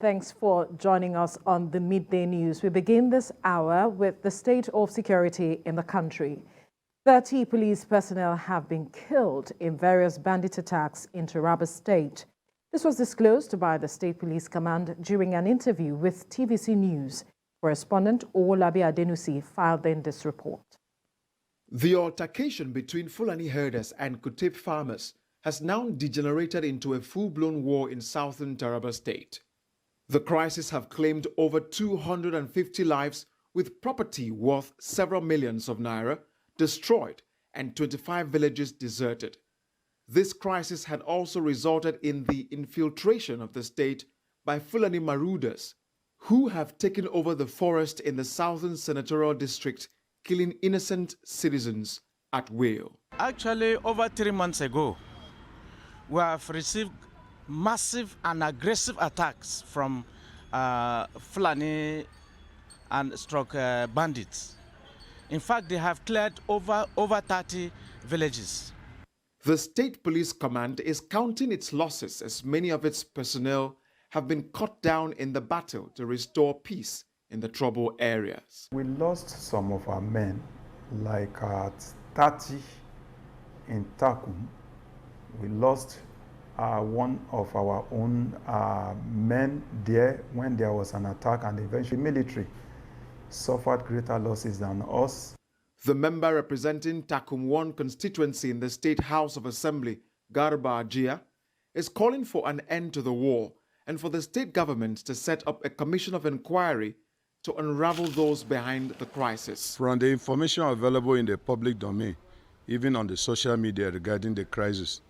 Thanks for joining us on the Midday News. We begin this hour with the state of security in the country. 30 police personnel have been killed in various bandit attacks in Taraba State. This was disclosed by the State Police Command during an interview with TVC News. Correspondent Owolabi Adenusi filed in this report. The altercation between Fulani herders and Kutip farmers has now degenerated into a full-blown war in southern Taraba State. The crisis have claimed over 250 lives, with property worth several millions of naira destroyed and 25 villages deserted. This crisis had also resulted in the infiltration of the state by Fulani marauders, who have taken over the forest in the southern senatorial district, killing innocent citizens at will. Actually, over 3 months ago, we have received massive and aggressive attacks from Fulani and bandits. In fact, they have cleared over 30 villages. The State Police Command is counting its losses as many of its personnel have been cut down in the battle to restore peace in the troubled areas. We lost some of our men, like 30 in Takum. We lost one of our own men there when there was an attack, and eventually military suffered greater losses than us. The member representing Takum 1 constituency in the State House of Assembly, Garba Ajia, is calling for an end to the war and for the state government to set up a commission of inquiry to unravel those behind the crisis. From the information available in the public domain, even on the social media regarding the crisis,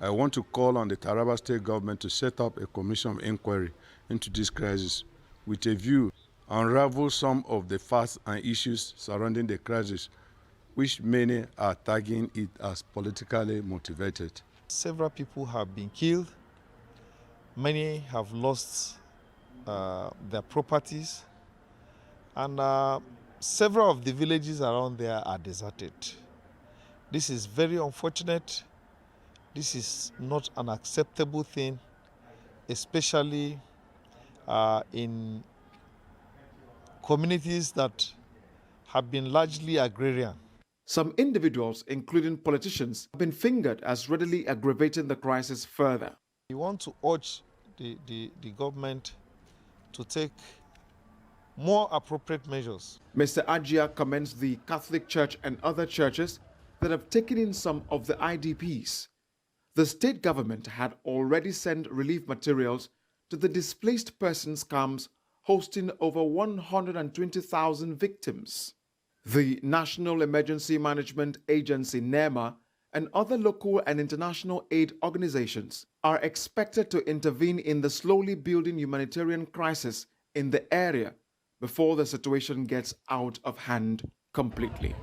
I want to call on the Taraba state government to set up a commission of inquiry into this crisis with a view to unravel some of the facts and issues surrounding the crisis, which many are tagging it as politically motivated. Several people have been killed. Many have lost their properties, and several of the villages around there are deserted. This is very unfortunate. This is not an acceptable thing, especially in communities that have been largely agrarian. Some individuals, including politicians, have been fingered as readily aggravating the crisis further. We want to urge the government to take more appropriate measures. Mr. Ajia commends the Catholic Church and other churches that have taken in some of the IDPs. The state government had already sent relief materials to the displaced persons camps hosting over 120,000 victims. The National Emergency Management Agency, NEMA, and other local and international aid organizations are expected to intervene in the slowly building humanitarian crisis in the area before the situation gets out of hand completely.